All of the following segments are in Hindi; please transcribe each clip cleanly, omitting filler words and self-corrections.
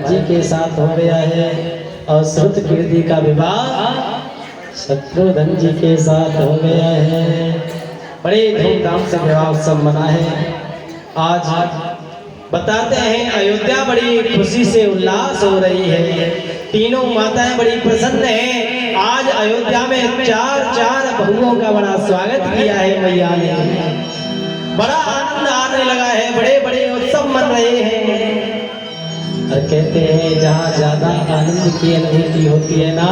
जी के साथ हो गया है और श्रुत कीर्ति का विवाह शत्रुघ्न जी के साथ हो गया है। बड़े धूमधाम से विवाह उत्सव मना है। आज बताते हैं अयोध्या बड़ी खुशी से उल्लास हो रही है। तीनों माताएं बड़ी प्रसन्न हैं। आज अयोध्या में चार बहुओं का बड़ा स्वागत किया है मैया ने। बड़ा आनंद आने लगा है। बड़े बड़े उत्सव मन रहे हैं। और कहते हैं जहाँ ज्यादा आनंद की अनुभूति होती है ना,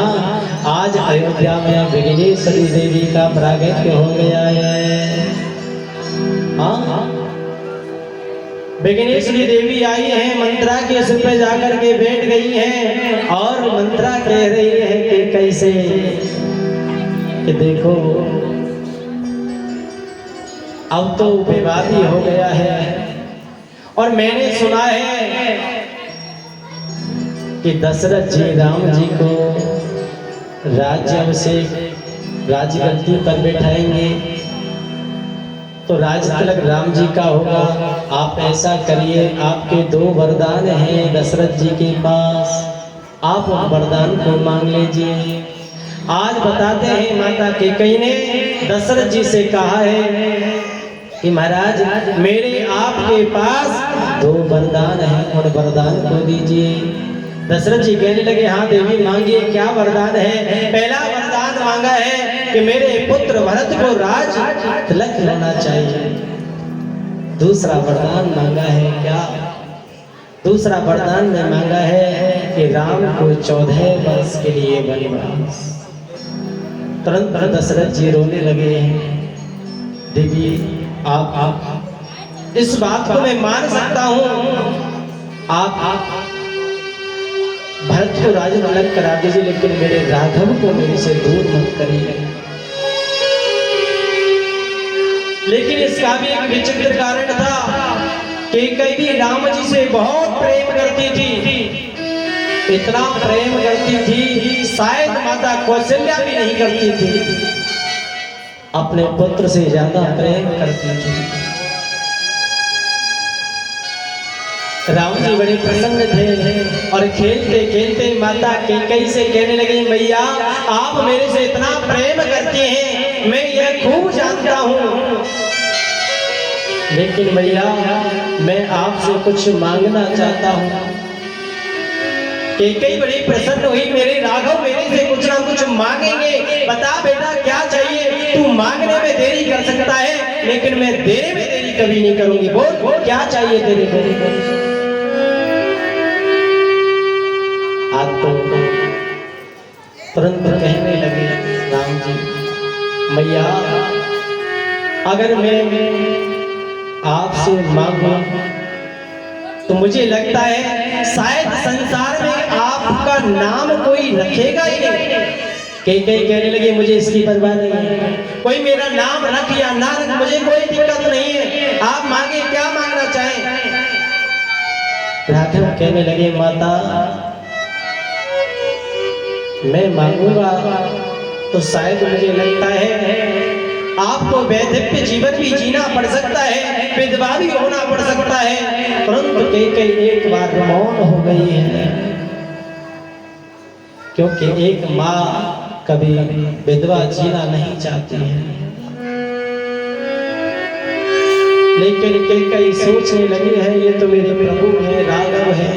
आज अयोध्या में विघ्नेश्वरी देवी का प्रागट्य हो गया है। हाँ, विघ्नेश्वरी देवी आई है, मंत्रा के सिर पे जाकर के बैठ गई हैं और मंत्रा कह रही है कि कैसे, कि देखो अब तो विवाद ही हो गया है और मैंने सुना है कि दशरथ जी राम जी को राज्य अभिषेक राजगद्दी पर बैठाएंगे तो राज तिलक राम जी का होगा। आप ऐसा करिए, आपके 2 वरदान हैं दशरथ जी के पास, आप वरदान को मांग लीजिए। आज बताते हैं माता कैकेयी ने दशरथ जी से कहा है कि महाराज मेरे आपके पास 2 वरदान हैं और वरदान को दीजिए। दशरथ जी कहने लगे हाँ देवी मांगिए, क्या वरदान है? पहला वरदान मांगा है कि मेरे पुत्र भरत को राज तिलक होना चाहिए। दूसरा वरदान मांगा है क्या? दूसरा वरदान में मांगा है कि राम को 14 वर्ष के लिए वनवास। तुरंत दशरथ जी रोने लगे हैं। देवी आप इस बात को मैं मान सकता हूँ, आप भरत को राज तिलक करा दीजिए, लेकिन मेरे राघव को मेरे से दूर मत करिए। लेकिन इसका भी एक विचित्र कारण था कि कैकेयी राम जी से बहुत प्रेम करती थी। इतना प्रेम करती थी शायद माता कौशल्या भी नहीं करती थी। अपने पुत्र से ज्यादा प्रेम करती थी। राम जी बड़े प्रसन्न थे और खेलते खेलते माता कैकेयी से कहने लगी मैया आप मेरे से इतना प्रेम करती हैं, मैं यह खूब जानता हूँ, लेकिन मैया मैं आपसे कुछ मांगना चाहता हूँ। कैकेयी बड़ी प्रसन्न हुई, मेरे राघव मेरे से कुछ ना कुछ मांगेंगे, बता बेटा क्या चाहिए? तू मांगने में देरी कर सकता है लेकिन मैं देने में देरी कभी नहीं करूंगी। बोल क्या चाहिए तेरे को? आज तो तुरंत कहने लगे राम जी मैया अगर मैं आपसे मांगू तो मुझे लगता है शायद संसार में आपका नाम कोई रखेगा ही नहीं। कैकेयी कहने लगे मुझे इसकी परवाह नहीं है, कोई मेरा नाम रख या ना रख मुझे कोई दिक्कत नहीं है, आप मांगे क्या मांगना चाहें? राघव कहने लगे माता मैं मांगूंगा तो शायद मुझे लगता है आपको वैधव्य जीवन भी जीना पड़ सकता है, विधवा भी होना पड़ सकता है। परंतु कैकेयी एक बार मौन हो गई है, क्योंकि एक माँ कभी विधवा जीना नहीं चाहती है। लेकिन कैकेयी सोचने लगी है ये तो मेरे प्रभु है, राघव है,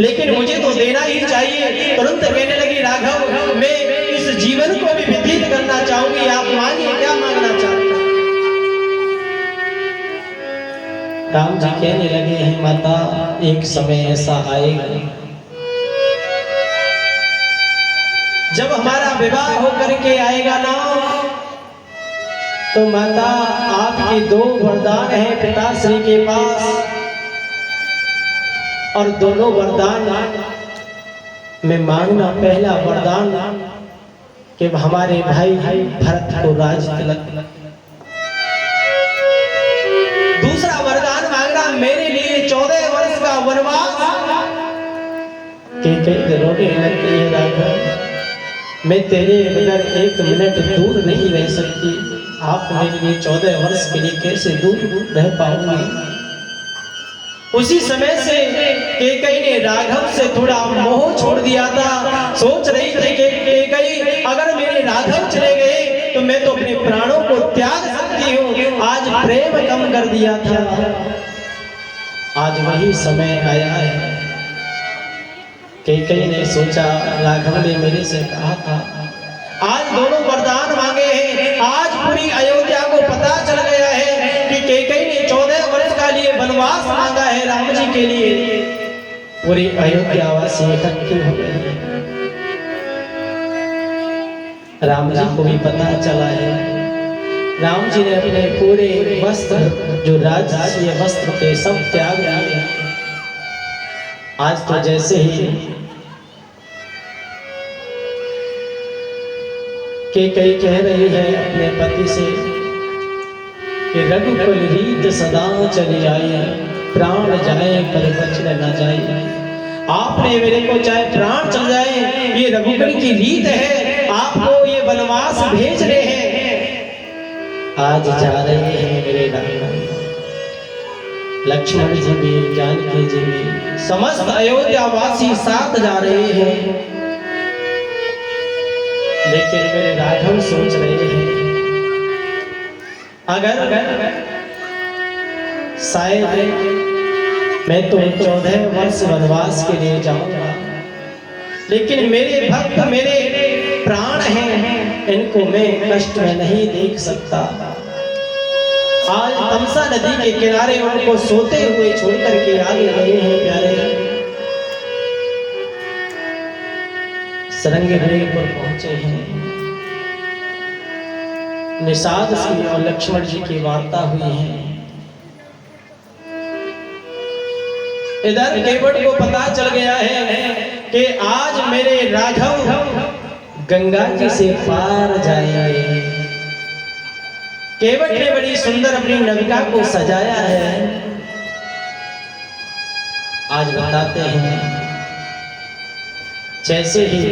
लेकिन मुझे तो देना ही चाहिए। तुरंत कहने लगी राघव मैं इस जीवन को भी व्यतीत करना चाहूंगी, आप मांगिए क्या मांगना चाहते हैं? राम जी कहने लगे हैं माता एक समय ऐसा आएगा जब हमारा विवाह होकर के आएगा ना, तो माता आपके 2 वरदान हैं पिताश्री के पास और दोनों वरदान में मांगना पहला वरदान कि हमारे भाई भरत को राज तिलक, दूसरा वरदान मांगना मेरे लिए 14 वर्ष का वनवास। कैकेयी रोने लगती है राघव मैं तेरे बगैर 1 मिनट दूर नहीं रह सकती, आप मेरे लिए 14 वर्ष के लिए कैसे दूर रह पाऊंगी? उसी समय से कैकेयी ने राघव से थोड़ा मोह छोड़ दिया था। सोच रही थी कि कैकेयी अगर मेरे राघव चले गए तो मैं तो अपने प्राणों को त्याग सकती हूँ। आज प्रेम कम कर दिया था, आज वही समय आया है। कैकेयी ने सोचा राघव ने मेरे से कहा था, आज दोनों वरदान मांगे हैं। आज पूरी अयोध्या को पता चल गया है कि कैकेयी ने 14 वर्ष का लिए वनवास मांगा है राम जी के लिए। पूरी अयोध्या वासी इकट्ठे हो गए। राम जी को भी पता चला है। राम जी ने अपने पूरे वस्त्र जो राजकीय वस्त्र थे सब त्याग दिए। आज तो जैसे ही कैकेयी कह रही है अपने पति से कि रघुकुल रीत सदा चली आई, प्राण जाए पर बचन न जाए। आपने मेरे को चाहे प्राण चल जाए, ये रघुकुल की रीत है, आपको ये वनवास भेज रहे हैं। आज जा रहे हैं मेरे राम, लक्ष्मण जी भी, जानकी जी भी, समस्त अयोध्या वासी साथ जा रहे हैं। लेकिन मेरे राघव सोच रहे हैं अगर शायद मैं तो 14 वर्ष वनवास के लिए जाऊंगा, लेकिन मेरे भक्त मेरे प्राण हैं, इनको मैं कष्ट में नहीं देख सकता। आज तमसा नदी के किनारे उनको सोते हुए छोड़कर के आगे गए हैं प्यारे। सरंगेपुर पहुंचे हैं। निषाद सिंह और लक्ष्मण जी की वार्ता हुई है। इधर केवट को पता चल गया है कि आज मेरे राघव गंगा जी से पार जाएंगे। केवट ने बड़ी सुंदर अपनी नविका को सजाया है। आज बताते हैं जैसे ही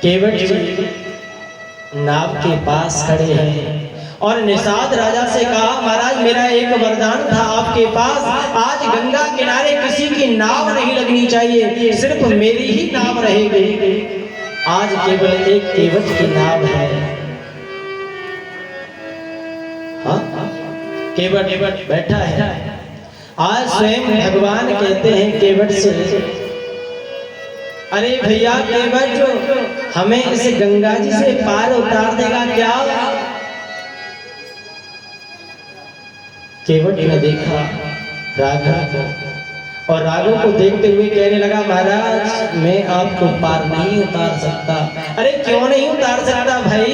केवट जी नाव के पास खड़े हैं और निषाद राजा से कहा, महाराज मेरा एक वरदान था आपके पास, आज गंगा किनारे किसी की नाव नहीं लगनी चाहिए, सिर्फ मेरी ही नाव रहेगी। आज केवल एक केवट की नाव है। हाँ? केवट बैठा है। आज स्वयं भगवान कहते हैं केवट से, अरे भैया केवट जो हमें इस गंगा जी से पार उतार देगा क्या? केवट ने देखा राघव को और राघव को देखते हुए कहने लगा, महाराज मैं आपको पार नहीं उतार सकता। अरे क्यों नहीं उतार सकता भाई?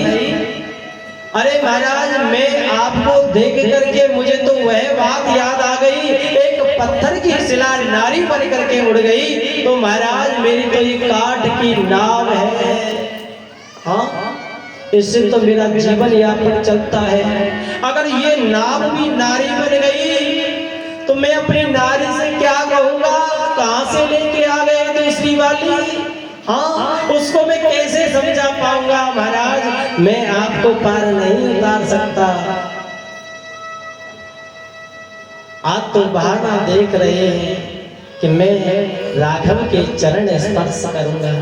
अरे महाराज मैं आपको देख करके मुझे तो वह बात याद आ गई, एक पत्थर की शिला नारी बन करके उड़ गई, तो महाराज मेरी तो ये काठ की नाव है। हाँ, इससे तो मेरा जीवन यापन चलता है। अगर ये नाव भी नारी बन गई तो मैं अपनी नारी से क्या कहूँगा? कहाँ से लेके आ गए दूसरी वाली? हाँ, उसको मैं कैसे समझा पाऊंगा? महाराज मैं आपको पार नहीं उतार सकता। आज तो बहाना देख रहे हैं कि मैं राघव के चरण स्पर्श करूंगा,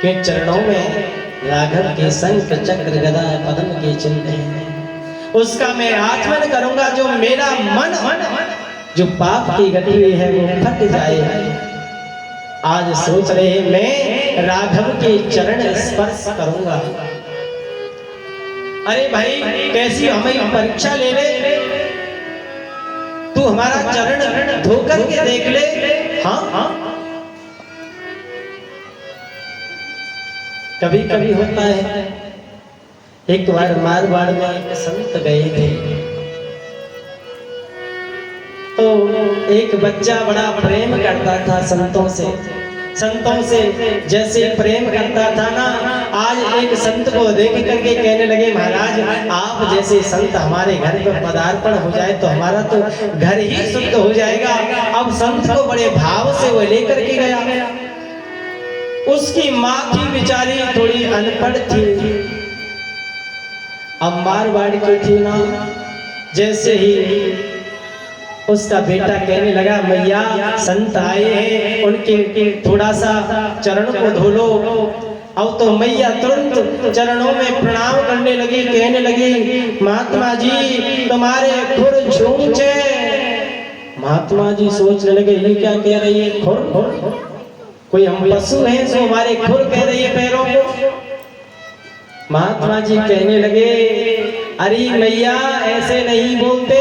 कि चरणों में राघव के शंख चक्र गदा पद्म के चिन्ह हैं। उसका मैं आचमन करूंगा, जो मेरा मन जो पाप की गति है वो फट जाए। आज सोच रहे मैं राघव के चरण स्पर्श करूंगा। अरे भाई कैसी हमें परीक्षा ले ले, तू हमारा चरण धोकर के देख ले। हाँ, कभी कभी होता है। एक बार मारवाड़ में एक संत गए थे, तो एक बच्चा बड़ा प्रेम करता था संतों से जैसे प्रेम करता था ना। आज एक संत को देख करके कहने लगे, महाराज आप जैसे संत हमारे घर पर पदार्पण हो जाए तो हमारा तो घर ही शुद्ध हो जाएगा। अब संत को बड़े भाव से वो लेकर के गया। उसकी माँ की बेचारी थोड़ी अनपढ़ थी, अब मारवाड़ की थी ना। जैसे ही उसका बेटा कहने लगा मैया संत आए हैं, उनके थोड़ा सा चरण को धो लो। अब तो मैया तुरंत चरणों में प्रणाम करने लगी, कहने लगी महात्मा जी तुम्हारे खुर छूचे। महात्मा जी सोचने लगे ये क्या कह रही है, खुर कोई हम पशु हैं सो हमारे खुर कह रही है पैरों को। महात्मा जी कहने लगे अरे मैया ऐसे नहीं बोलते,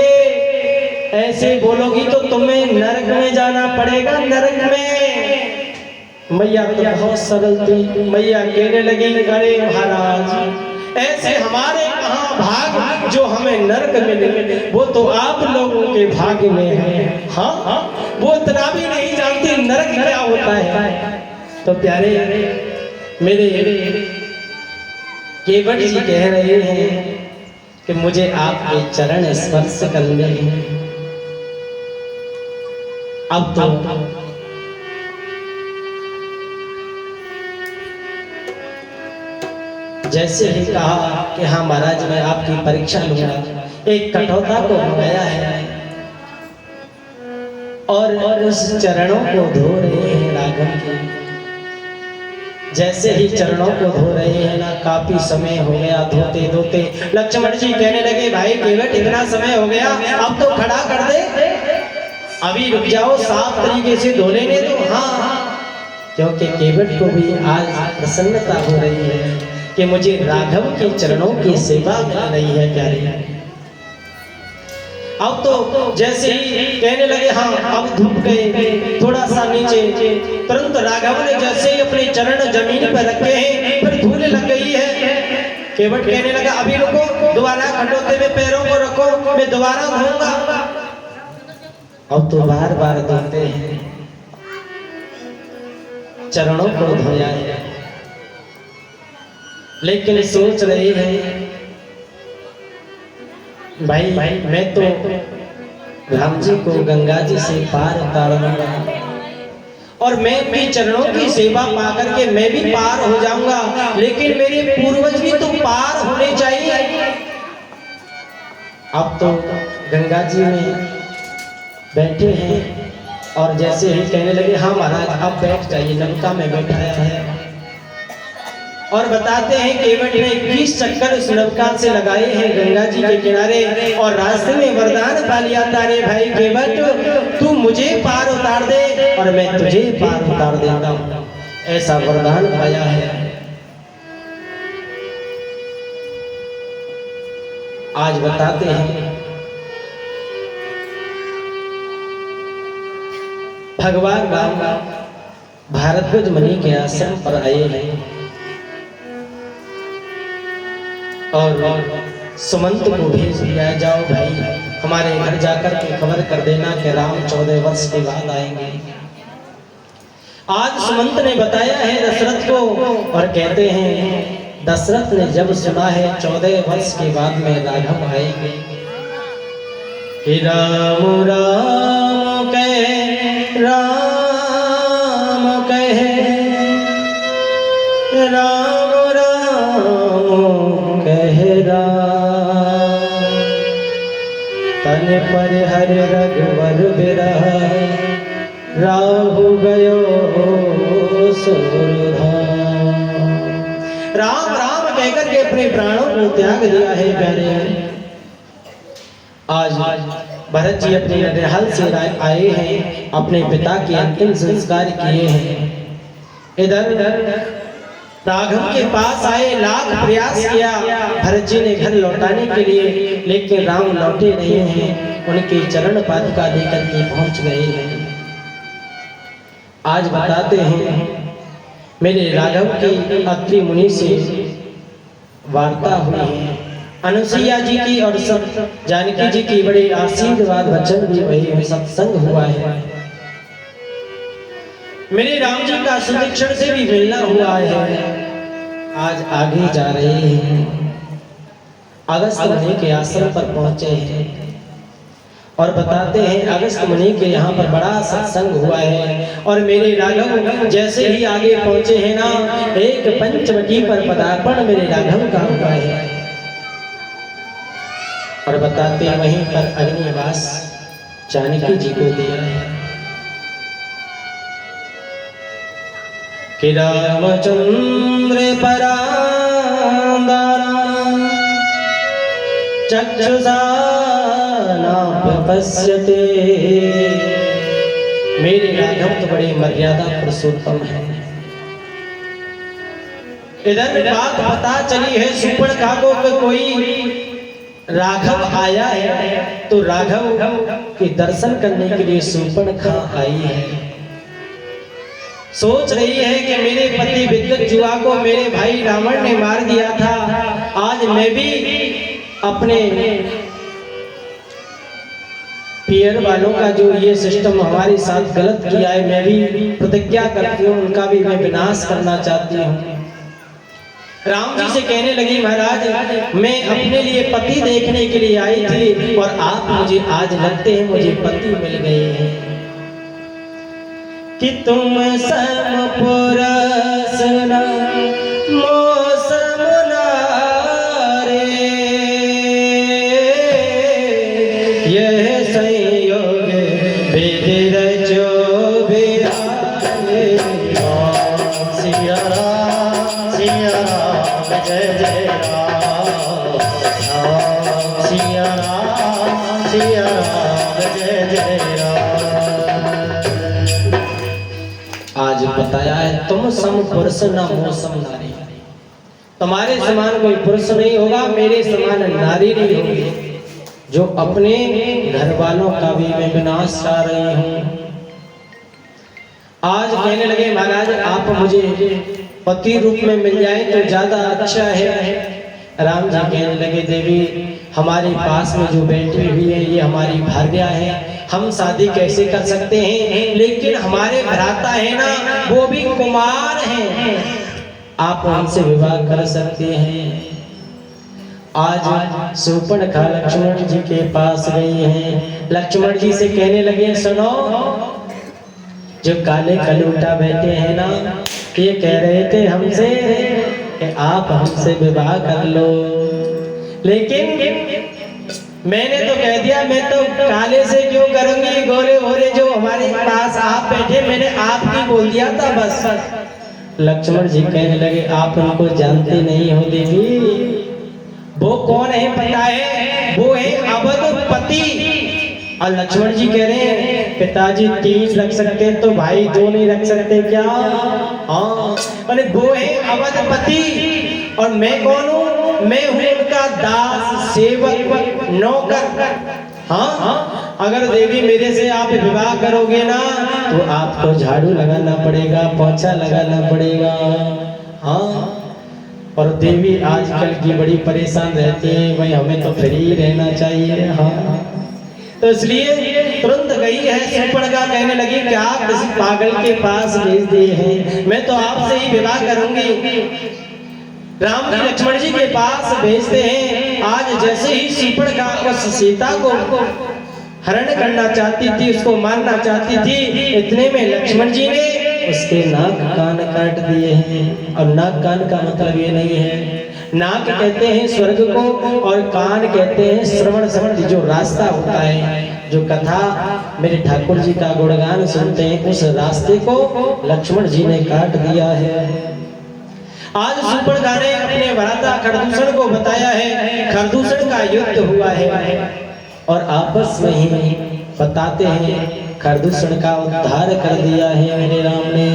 ऐसे बोलोगी तो तुम्हें नरक में जाना पड़ेगा, नरक में। मैया तो बहुत सरल थी, मैया कहने लगी अरे महाराज ऐसे हमारे कहाँ भाग जो हमें नरक मिले, वो तो आप लोगों के भाग्य में है। हाँ वो इतना भी नहीं जानती नरक क्या होता है। तो प्यारे मेरे केवट जी कह रहे हैं कि मुझे आपके चरण स्पर्श करने हैं। अब तो जैसे ही कहा कि हाँ महाराज मैं आपकी परीक्षा लूंगा, एक कठौता को मंगाया है और उस चरणों को धो रहे हैं राघव के। जैसे ही चरणों को धो रहे हैं ना, काफी समय हो गया धोते धोते लक्ष्मण जी कहने लगे भाई केवट इतना समय हो गया अब तो खड़ा कर दे, अभी रुक जाओ साफ तरीके से धो लेने दो। हाँ क्योंकि केवट को भी आज प्रसन्नता हो रही है कि मुझे राघव के चरणों की सेवा मिल रही है प्यारे। अब तो जैसे ही कहने लगे हाँ अब धूप गए थोड़ा सा नीचे, तुरंत राघव ने जैसे ही अपने चरण जमीन पर रखे हैं फिर धूल लग गई है। केवट कहने लगा अभी रुको, दोबारा खटोते में पैरों को रखो, मैं दोबारा धोऊंगा। अब तो बार बार धोते हैं, चरणों को धोया है, लेकिन सोच रहे हैं भाई मैं तो राम जी को गंगा जी से पार उतारूंगा और मैं भी चरणों की सेवा पा करके मैं भी पार हो जाऊंगा, लेकिन मेरे पूर्वज भी तो पार होने चाहिए। अब तो गंगा जी में बैठे हैं और जैसे ही कहने लगे हाँ महाराज अब बैठ जाइए, नौका में बैठाया है। और बताते हैं केवट ने 21 चक्कर उस नौका से लगाए हैं गंगा जी के किनारे और रास्ते में वरदान पा लिया था, रे भाई केवट तू मुझे पार उतार दे और मैं तुझे पार उतार देता हूं, ऐसा वरदान पाया है। आज बताते हैं भगवान राम भारद्वाज मुनि के आश्रम पर आए हैं और सुमंत को भेज दिया जाओ भाई हमारे घर जाकर के खबर कर देना कि राम 14 वर्ष के बाद आएंगे। आज सुमंत ने बताया है दशरथ को और कहते हैं दशरथ ने जब सुना है 14 वर्ष के बाद में राघव आएंगे, राम राम कहे राम कहे राम राम कहे राम, तन पर हर रघुवर बिरह राहु गयो सुरधाम। राम राम कहकर के अपने प्राणों को त्याग दिया है प्यारे। आज भरत जी अपने ननिहाल से आए हैं, अपने पिता के अंतिम संस्कार किए हैं। इधर राघव के पास आए, लाख प्रयास किया भरत जी ने घर लौटाने के लिए, लेकिन राम लौटे नहीं हैं, उनके चरण पादुका लेकर के पहुंच गए हैं। आज बताते हैं मेरे राघव की अत्रि मुनि से वार्ता हुई है, अनुसुईया जी की और सब जानकी जी की बड़े आशीर्वाद वचन भी वही सत्संग हुआ है। मेरे राम जी का सुदीक्षण से भी मिलना हुआ है। आज आगे जा रहे हैं, अगस्त मुनि के आश्रम पर पहुंचे हैं और बताते हैं अगस्त मुनि के यहाँ पर बड़ा सत्संग हुआ है और मेरे राघव जैसे ही आगे पहुंचे हैं ना, एक पंचवटी पर पदार्पण मेरे राघव का हुआ है। और बताते हैं वहीं पर अग्निवास जानकी जी को दिया है कि रामचंद्र परांदरा चक्षुषा नाप्यपश्यते। मेरे राघव तो बड़े मर्यादा पुरुषोत्तम है। इधर बात पता चली है शूर्पणखा को कि कोई राघव आया है, तो राघव के दर्शन करने के लिए शूर्पणखा आई है। सोच रही है कि मेरे पति विद्युत जुआ को मेरे भाई रावण ने मार दिया था, आज मैं भी अपने पियर वालों का जो ये सिस्टम हमारे साथ गलत किया है, मैं भी प्रतिज्ञा करती हूँ उनका भी मैं विनाश करना चाहती हूँ। राम जी से कहने लगी महाराज मैं अपने लिए पति देखने के लिए आई थी और आप मुझे आज लगते हैं मुझे पति मिल गए हैं कि तुम समपुरस न मौसम नारे यह संयोग विधि रचो विधाने। सिया राम जय जय राम, सिया राम जय जय राम। आज बताया है तुम सम पुरुष न मौसम नारी, तुम्हारे समान कोई पुरुष नहीं होगा, मेरे समान नारी नहीं होगी जो अपने घर वालों का भी मैं विनाश चाह रही हूँ। आज कहने लगे महाराज आप मुझे पति रूप में मिल जाए तो ज्यादा अच्छा है। राम जी कहने लगे देवी हमारे पास में जो बैठी हुई है ये हमारी भार्या है, हम शादी कैसे कर सकते हैं, लेकिन हमारे भ्राता है ना वो भी कुमार हैं, आप उनसे विवाह कर सकते हैं। आज शूर्पणखा लक्ष्मण जी के पास गई हैं, लक्ष्मण जी से कहने लगे सुनो जो काले कलूटा बैठे हैं ना ये कह रहे थे हमसे कि आप हमसे विवाह कर लो, लेकिन मैंने तो कह दिया मैं तो काले से क्यों करूंगी, गोरे गोरे जो हमारे पास आप बैठे मैंने आपकी बोल दिया था बस। लक्ष्मण जी कहने लगे आप उनको जानते नहीं हो देवी, वो कौन है पता है, वो है अवधपति। और लक्ष्मण जी कह रहे हैं पिताजी 3 रख सकते हैं तो भाई 2 नहीं रख सकते क्या? हाँ अरे वो है अवधपति और मैं कौन हूँ, मैं हूँ उनका दास सेवक नौकर। हाँ अगर देवी मेरे से आप विवाह करोगे ना तो आपको झाड़ू लगाना पड़ेगा, पोछा लगाना पड़ेगा। हाँ और देवी आजकल की बड़ी परेशान रहती है, भाई हमें तो फ्री रहना चाहिए। हाँ तो इसलिए तुरंत गई है शूर्पणखा कहने लगी कि आप किसी पागल के पास भेज दिए हैं, मैं तो आपसे ही विवाह करूंगी। राम जी लक्ष्मण जी के पास भेजते हैं। आज जैसे ही शूर्पणखा उस सीता को हरण करना चाहती थी, उसको मारना चाहती थी, इतने में लक्ष्मण जी ने उसके नाक कान काट दिए हैं। और नाक कान का मतलब ये नहीं है, नाक कहते हैं स्वर्ग को और कान कहते हैं श्रवण शक्ति, जो रास्ता होता है, जो कथा मेरे ठाकुर जी का गुणगान सुनते हैं उस रास्ते को लक्ष्मण जी ने काट दिया है। आज शूर्पणखा ने अपने भ्राता खरदूषण को बताया है, खरदूषण का युद्ध हुआ है और आपस में ही बताते हैं खरदूषण का उद्धार कर दिया है मेरे राम ने।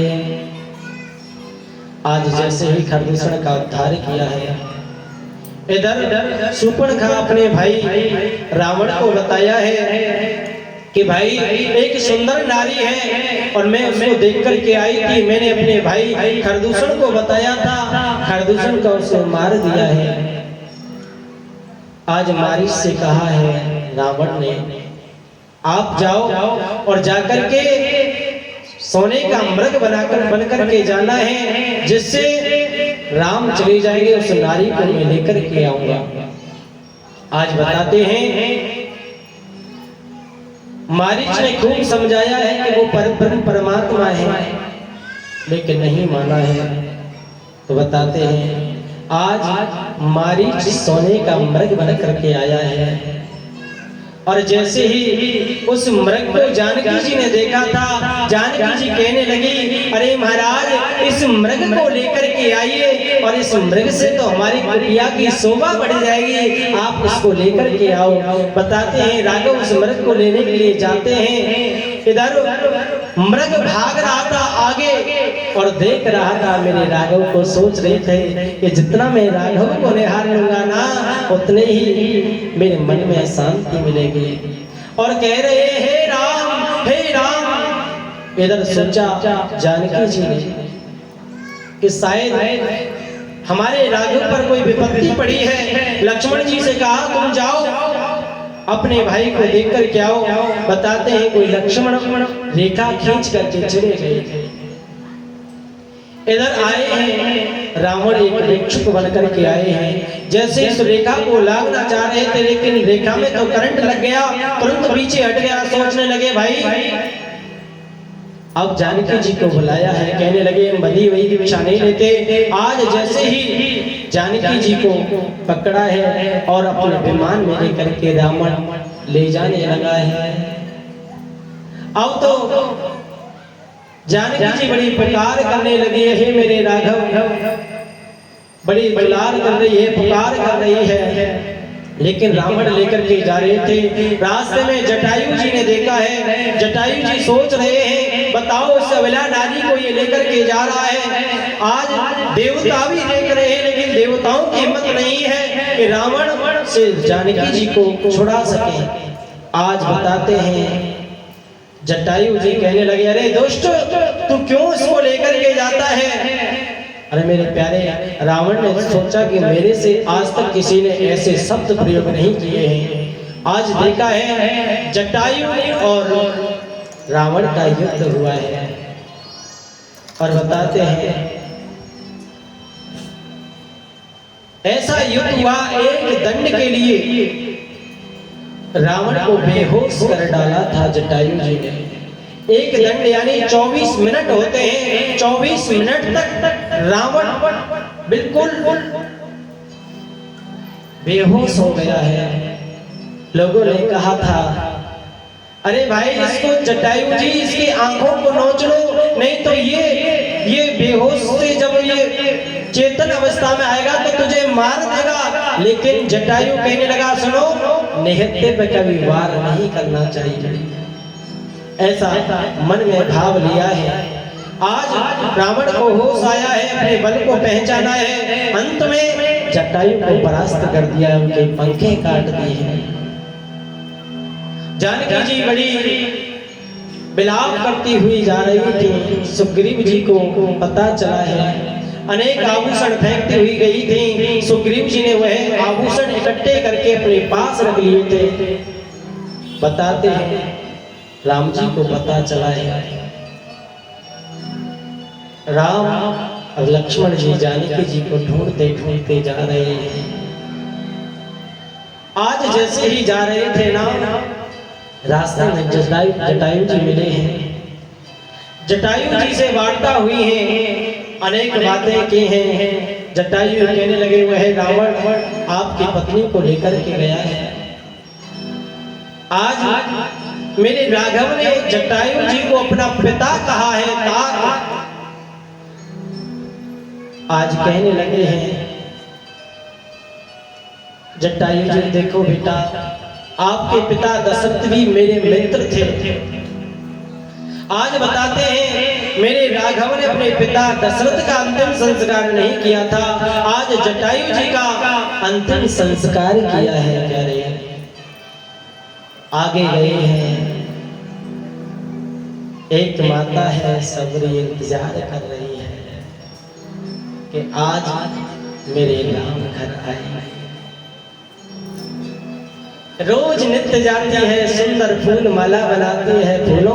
आज जैसे ही खरदूषण का उद्धार किया है, इधर शूर्पणखा अपने भाई रावण को बताया है कि भाई एक सुंदर नारी है और मैं उसको देख कर के आई थी, मैंने अपने भाई खरदूषण को बताया था, खरदूषण का उसे मार दिया है। आज मारीच से कहा है रावण ने आप जाओ और जाकर के सोने का मृग बनकर के जाना है, जिससे राम चले जाएंगे उस नारी को मैं लेकर के आऊंगा। आज बताते हैं मारीच ने खूब समझाया है कि वो परमात्मा है, लेकिन नहीं माना है। तो बताते हैं आज मारीच सोने का मृग बन करके आया है और जैसे ही उस मृग को जानकी जी ने देखा था, जानकी जी कहने लगी, अरे महाराज इस मृग को लेकर के आइए और इस मृग से तो हमारी कुटिया की शोभा बढ़ जाएगी, आप इसको लेकर के आओ। बताते हैं राघव उस मृग को लेने के लिए जाते हैं। इधर मृग भाग रहा था आगे और देख रहा था मेरे राघव को, सोच रहे थे कि जितना मैं राघव को निहार लूंगा ना उतने ही मेरे मन में शांति मिलेगी। और कह रहे हे राम। इधर सोचा जानकी जी ने कि शायद हमारे राघव पर कोई विपत्ति पड़ी है। लक्ष्मण जी से कहा तुम जाओ अपने भाई को देख कर के आओ। बताते हैं कोई लक्ष्मण रेखा खींच करके चले गए। इधर आए हैं रावण, एक वृक्ष को बन करके आए हैं। जैसे इस रेखा को लागना चाह रहे थे लेकिन रेखा में तो करंट लग गया, तुरंत पीछे हट गया। सोचने लगे भाई अब जानकी जी को बुलाया है, कहने लगे हम बधी वही की पीछा नहीं लेते। आज जैसे ही जानकी जी को पकड़ा है और अपने विमान में लेकर के रावण ले जाने लगा है। अब तो जानकी जी बड़ी पुकार करने लगी है, हे मेरे राघव, बड़ी दुलार कर रही है, पुकार कर रही है। लेकिन रावण लेकर के जा रहे थे, रास्ते में जटायु जी ने देखा है। जटायु जी सोच रहे हैं बताओ उस अबला नारी को ये लेकर के जा रहा है। आज देवता भी देख रहे हैं लेकिन देवताओं की हिम्मत नहीं है कि रावण से जानकी जी को छुड़ा सके। आज बताते हैं जटायु जी कहने लगे, अरे दुष्ट तू क्यों इसको लेकर के जाता है। अरे मेरे प्यारे, रावण ने सोचा कि मेरे से आज तक किसी ने ऐसे शब्द प्रयोग नहीं किए हैं। आज देखा है जटायु और रावण का युद्ध हुआ है। और बताते हैं ऐसा युद्ध हुआ, एक दंड के लिए रावण को बेहोश कर डाला था जटायु जी ने। एक दंड यानी 24 मिनट होते हैं, 24 मिनट तक रावण बिल्कुल बेहोश हो गया है। लोगों ने कहा था अरे भाई इसको जटायु जी इसकी आंखों को नोच लो, नहीं तो ये बेहोश से जब ये चेतन अवस्था में आएगा तो तुझे मार देगा। लेकिन जटायु कहने लगा सुनो, निहत्थे पे कभी वार नहीं करना चाहिए, ऐसा मन में भाव लिया है। आज रावण को होश आया है, अपने बल को पहचाना है, अंत में जटायु को परास्त कर दिया, उनके पंखे काट दिए हैं। जानकी जी बड़ी विलाप करती हुई जा रही थी। सुग्रीव जी को पता चला है, अनेक आभूषण फेंकती हुई गई थी। सुग्रीव जी ने वह आभूषण इकट्ठे करके अपने पास रख लिए थे। बताते हैं राम जी को पता चला है, राम और लक्ष्मण जी जानकी जी को ढूंढते ढूंढते जा रहे हैं। आज जैसे ही जा रहे थे ना, रास्ते में जटायु जी मिले हैं। जटायु जी से वार्ता हुई है, अनेक बातें की हैं। जटायु कहने लगे वह रावण आपकी पत्नी को लेकर के गया है। आज मेरे राघव ने जटायु जी को अपना पिता कहा है, तात। आज कहने लगे हैं जटायु जी देखो बेटा, आपके पिता दशरथ भी मेरे मित्र थे। आज बताते हैं मेरे राघव ने अपने पिता दशरथ का अंतिम संस्कार नहीं किया था, आज जटायु जी का अंतिम संस्कार किया है। कह रहे हैं आगे गए हैं, एक माता है सबरी इंतजार कर रही है कि आज मेरे राम घर आए। रोज नित्य जाती है, सुंदर फूल माला बनाती है, फूलों